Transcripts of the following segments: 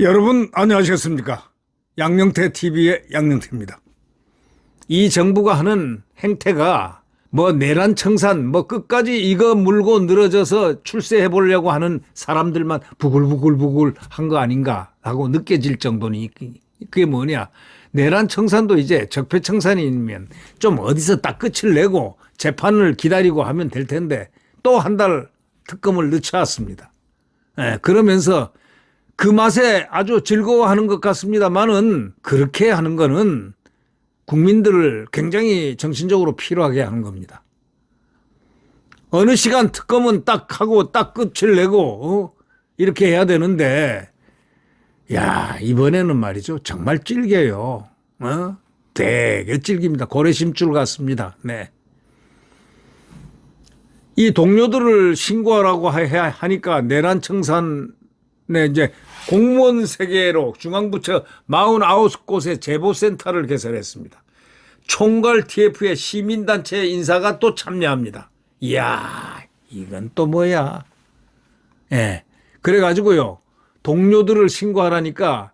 여러분 안녕하셨습니까? 양영태 TV의 양영태입니다. 이 정부가 하는 행태가 내란 청산 끝까지 이거 물고 늘어져서 출세해 보려고 하는 사람들만 부글부글 한 거 아닌가 하고 느껴질 정도니, 그게 뭐냐, 내란 청산도 이제 적폐청산이면 좀 어디서 딱 끝을 내고 재판을 기다리고 하면 될 텐데 또 한 달 특검을 늦춰왔습니다. 그러면서 그 맛에 아주 즐거워하는 것 같습니다만은, 그렇게 하는 거는 국민들을 굉장히 정신적으로 피로하게 하는 겁니다. 어느 시간 특검은 딱 하고 딱 끝을 내고 이렇게 해야 되는데, 야, 이번에는 말이죠, 정말 질겨요. 되게 질깁니다. 고래심줄 같습니다. 네. 이 동료들을 신고하라고 하니까 내란 청산, 이제 공무원 세계로 중앙부처 49곳의 제보센터를 개설했습니다. 총괄 TF의 시민단체 인사가 또 참여합니다. 이야, 이건 또 뭐야. 그래가지고요, 동료들을 신고하라니까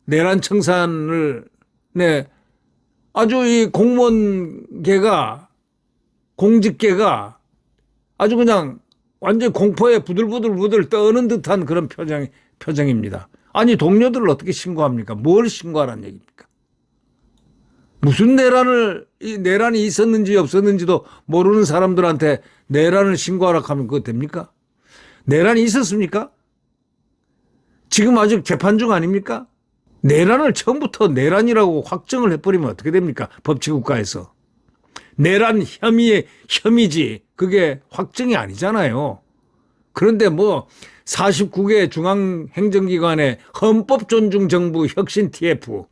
내란 청산을, 아주 이 공무원계가, 공직계가 아주 그냥 완전 공포에 부들부들 떠는 듯한 그런 표정입니다. 아니, 동료들을 어떻게 신고합니까? 뭘 신고하라는 얘기입니까? 무슨 내란이 있었는지 없었는지도 모르는 사람들한테 내란을 신고하라 하면 그거 됩니까? 내란이 있었습니까? 지금 아직 재판 중 아닙니까? 내란을 처음부터 내란이라고 확정을 해버리면 어떻게 됩니까? 법치국가에서. 내란 혐의지 그게 확정이 아니잖아요. 그런데 49개 중앙행정기관의 헌법존중정부 혁신 TF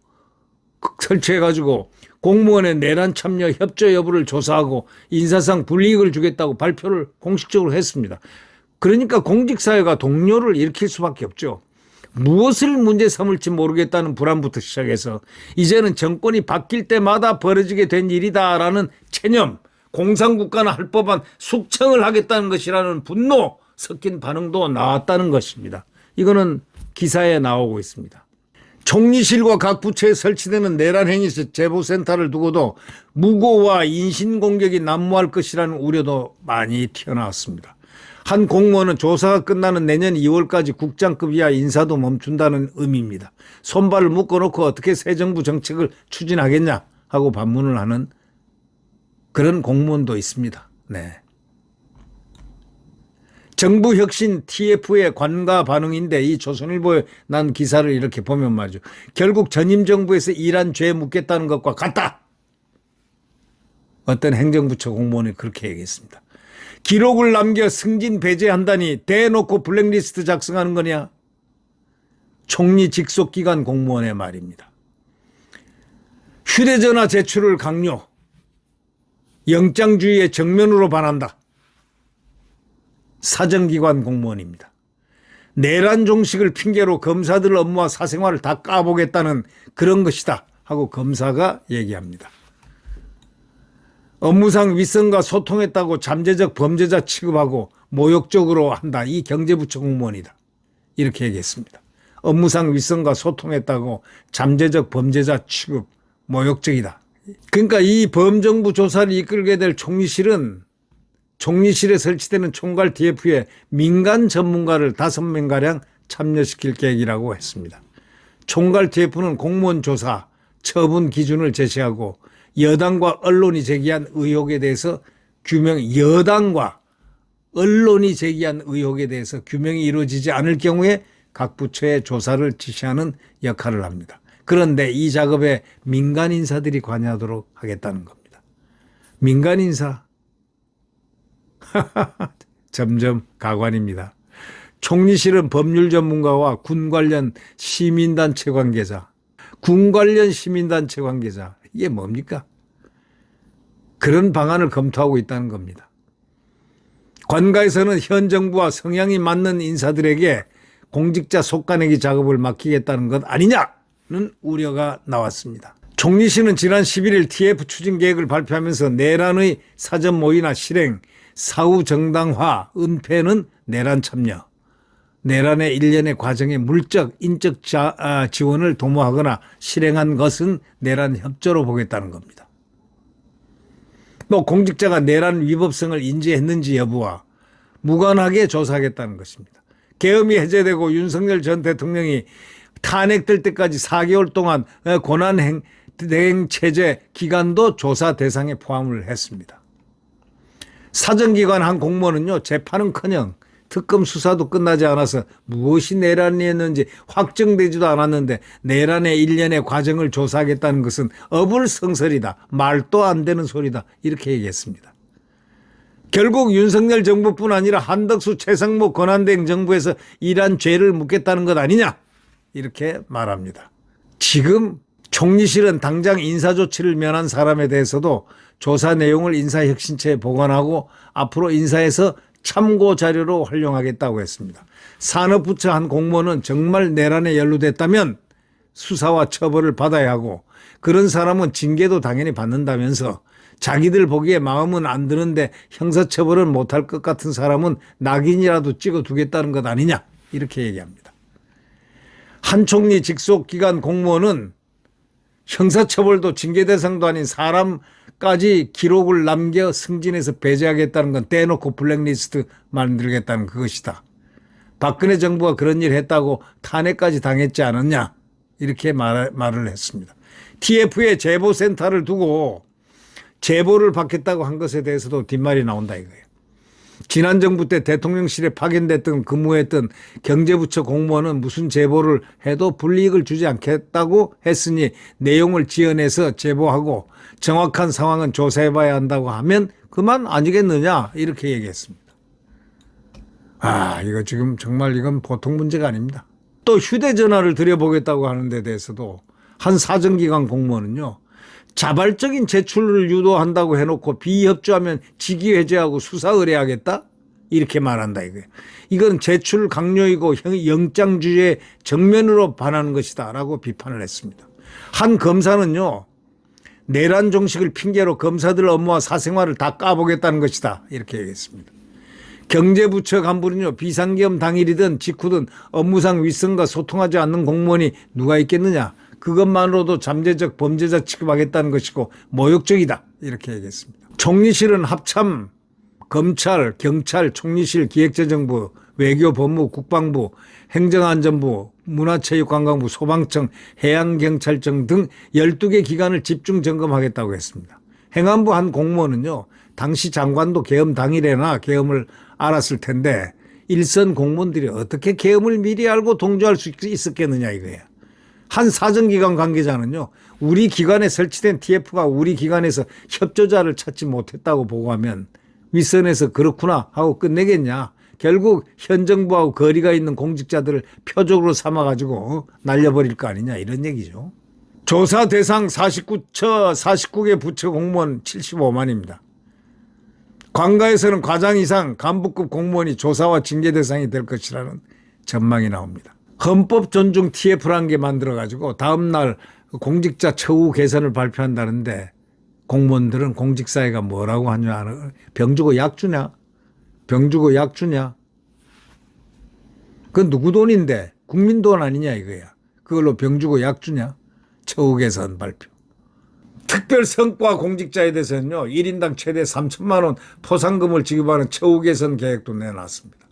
설치해가지고 공무원의 내란 참여 협조 여부를 조사하고 인사상 불이익을 주겠다고 발표를 공식적으로 했습니다. 그러니까 공직사회가 동요를 일으킬 수밖에 없죠. 무엇을 문제 삼을지 모르겠다는 불안부터 시작해서 이제는 정권이 바뀔 때마다 벌어지게 된 일이다라는 체념, 공산국가나 할 법한 숙청을 하겠다는 것이라는 분노 섞인 반응도 나왔다는 것입니다. 이거는 기사에 나오고 있습니다. 총리실과 각 부처에 설치되는 내란 행위 제보센터를 두고도 무고와 인신공격이 난무할 것이라는 우려도 많이 튀어나왔습니다. 한 공무원은 조사가 끝나는 내년 2월까지 국장급 이하 인사도 멈춘다는 의미입니다. 손발을 묶어놓고 어떻게 새 정부 정책을 추진하겠냐 하고 반문을 하는 그런 공무원도 있습니다. 네. 정부 혁신 TF의 관가 반응인데, 이 조선일보에 난 기사를 이렇게 보면 말이죠, 결국 전임 정부에서 일한 죄 묻겠다는 것과 같다. 어떤 행정부처 공무원이 그렇게 얘기했습니다. 기록을 남겨 승진 배제한다니 대놓고 블랙리스트 작성하는 거냐? 총리 직속기관 공무원의 말입니다. 휴대전화 제출을 강요, 영장주의에 정면으로 반한다. 사정기관 공무원입니다. 내란 종식을 핑계로 검사들 업무와 사생활을 다 까보겠다는 그런 것이다 하고 검사가 얘기합니다. 업무상 윗선과 소통했다고 잠재적 범죄자 취급하고 모욕적으로 한다. 이 경제부처 공무원이다. 이렇게 얘기했습니다. 업무상 윗선과 소통했다고 잠재적 범죄자 취급, 모욕적이다. 그러니까 이 범정부 조사를 이끌게 될 총리실에 설치되는 총괄 TF에 민간 전문가를 5명가량 참여시킬 계획이라고 했습니다. 총괄 TF는 공무원 조사, 처분 기준을 제시하고 여당과 언론이 제기한 의혹에 대해서 여당과 언론이 제기한 의혹에 대해서 규명이 이루어지지 않을 경우에 각 부처의 조사를 지시하는 역할을 합니다. 그런데 이 작업에 민간 인사들이 관여하도록 하겠다는 겁니다. 민간 인사. 점점 가관입니다. 총리실은 법률 전문가와 군 관련 시민단체 관계자, 이게 뭡니까? 그런 방안을 검토하고 있다는 겁니다. 관가에서는 현 정부와 성향이 맞는 인사들에게 공직자 속가내기 작업을 맡기겠다는 것 아니냐는 우려가 나왔습니다. 총리실은 지난 11일 TF 추진 계획을 발표하면서 내란의 사전 모의나 실행, 사후 정당화, 은폐는 내란 참여, 내란의 일련의 과정에 물적, 인적 지원을 도모하거나 실행한 것은 내란 협조로 보겠다는 겁니다. 또 공직자가 내란 위법성을 인지했는지 여부와 무관하게 조사하겠다는 것입니다. 계엄이 해제되고 윤석열 전 대통령이 탄핵될 때까지 4개월 동안 권한대행 체제 기간도 조사 대상에 포함을 했습니다. 사정기관 한 공무원은요, 재판은커녕 특검 수사도 끝나지 않아서 무엇이 내란이었는지 확정되지도 않았는데 내란의 일련의 과정을 조사하겠다는 것은 어불성설이다. 말도 안 되는 소리다. 이렇게 얘기했습니다. 결국 윤석열 정부뿐 아니라 한덕수, 최상목 권한대행 정부에서 이러한 죄를 묻겠다는 것 아니냐. 이렇게 말합니다. 지금 총리실은 당장 인사조치를 면한 사람에 대해서도 조사 내용을 인사혁신처에 보관하고 앞으로 인사에서 참고 자료로 활용하겠다고 했습니다. 산업부처 한 공무원은 정말 내란에 연루됐다면 수사와 처벌을 받아야 하고 그런 사람은 징계도 당연히 받는다면서 자기들 보기에 마음은 안 드는데 형사처벌은 못할 것 같은 사람은 낙인이라도 찍어두겠다는 것 아니냐 이렇게 얘기합니다. 한 총리 직속 기관 공무원은 형사처벌도 징계 대상도 아닌 사람까지 기록을 남겨 승진해서 배제하겠다는 건 떼놓고 블랙리스트 만들겠다는 그것이다. 박근혜 정부가 그런 일 했다고 탄핵까지 당했지 않았냐 이렇게 말을 했습니다. TF에 제보센터를 두고 제보를 받겠다고 한 것에 대해서도 뒷말이 나온다 이거예요. 지난 정부 때 대통령실에 파견됐던 근무했던 경제부처 공무원은 무슨 제보를 해도 불이익을 주지 않겠다고 했으니 내용을 지어내서 제보하고 정확한 상황은 조사해봐야 한다고 하면 그만 아니겠느냐 이렇게 얘기했습니다. 이거 지금 정말 이건 보통 문제가 아닙니다. 또 휴대전화를 들여보겠다고 하는 데 대해서도 한 사정기관 공무원은요. 자발적인 제출을 유도한다고 해놓고 비협조하면 직위 해제하고 수사 의뢰하겠다? 이렇게 말한다 이거예요. 이건 제출 강요이고 영장주의에 정면으로 반하는 것이다 라고 비판을 했습니다. 한 검사는요. 내란 종식을 핑계로 검사들 업무와 사생활을 다 까보겠다는 것이다 이렇게 얘기했습니다. 경제부처 간부는요. 비상계엄 당일이든 직후든 업무상 윗선과 소통하지 않는 공무원이 누가 있겠느냐. 그것만으로도 잠재적 범죄자 취급하겠다는 것이고 모욕적이다 이렇게 얘기했습니다. 총리실은 합참, 검찰, 경찰, 총리실, 기획재정부, 외교, 법무, 국방부, 행정안전부, 문화체육관광부, 소방청, 해양경찰청 등 12개 기관을 집중 점검하겠다고 했습니다. 행안부 한 공무원은요. 당시 장관도 계엄 당일에나 계엄을 알았을 텐데 일선 공무원들이 어떻게 계엄을 미리 알고 동조할 수 있었겠느냐 이거예요. 한 사정기관 관계자는요. 우리 기관에 설치된 TF가 우리 기관에서 협조자를 찾지 못했다고 보고하면 윗선에서 그렇구나 하고 끝내겠냐. 결국 현 정부하고 거리가 있는 공직자들을 표적으로 삼아가지고 날려버릴 거 아니냐 이런 얘기죠. 조사 대상 49개 부처 공무원 75만입니다. 관가에서는 과장 이상 간부급 공무원이 조사와 징계 대상이 될 것이라는 전망이 나옵니다. 헌법 존중 TF라는 게 만들어가지고 다음날 공직자 처우 개선을 발표한다는데 공무원들은 공직사회가 뭐라고 하냐. 병 주고 약 주냐. 병 주고 약 주냐. 그건 누구 돈인데 국민 돈 아니냐 이거야. 그걸로 병 주고 약 주냐. 처우 개선 발표. 특별 성과 공직자에 대해서는요. 1인당 최대 3천만 원 포상금을 지급하는 처우 개선 계획도 내놨습니다.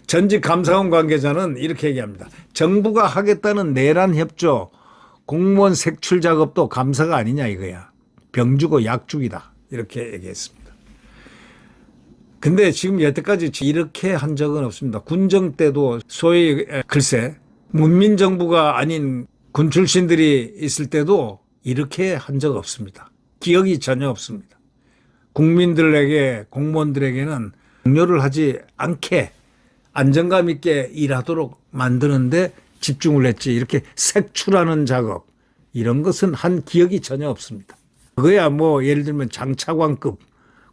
전직 감사원 관계자는 이렇게 얘기합니다. 정부가 하겠다는 내란 협조, 공무원 색출 작업도 감사가 아니냐 이거야. 병 주고 약 주기다. 이렇게 얘기했습니다. 근데 지금 여태까지 이렇게 한 적은 없습니다. 군정 때도 소위 글쎄 문민정부가 아닌 군 출신들이 있을 때도 이렇게 한 적 없습니다. 기억이 전혀 없습니다. 국민들에게 공무원들에게는 강요를 하지 않게 안정감 있게 일하도록 만드는데 집중을 했지 이렇게 색출하는 작업 이런 것은 한 기억이 전혀 없습니다. 그거야 뭐 예를 들면 장차관급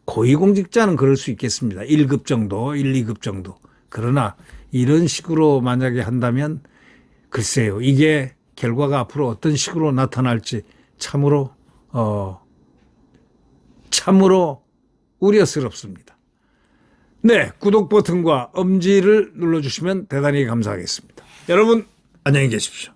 고위공직자는 그럴 수 있겠습니다. 1급 정도 1, 2급 정도. 그러나 이런 식으로 만약에 한다면 글쎄요. 이게 결과가 앞으로 어떤 식으로 나타날지 참으로 참으로 우려스럽습니다. 네, 구독 버튼과 엄지를 눌러주시면 대단히 감사하겠습니다. 여러분 안녕히 계십시오.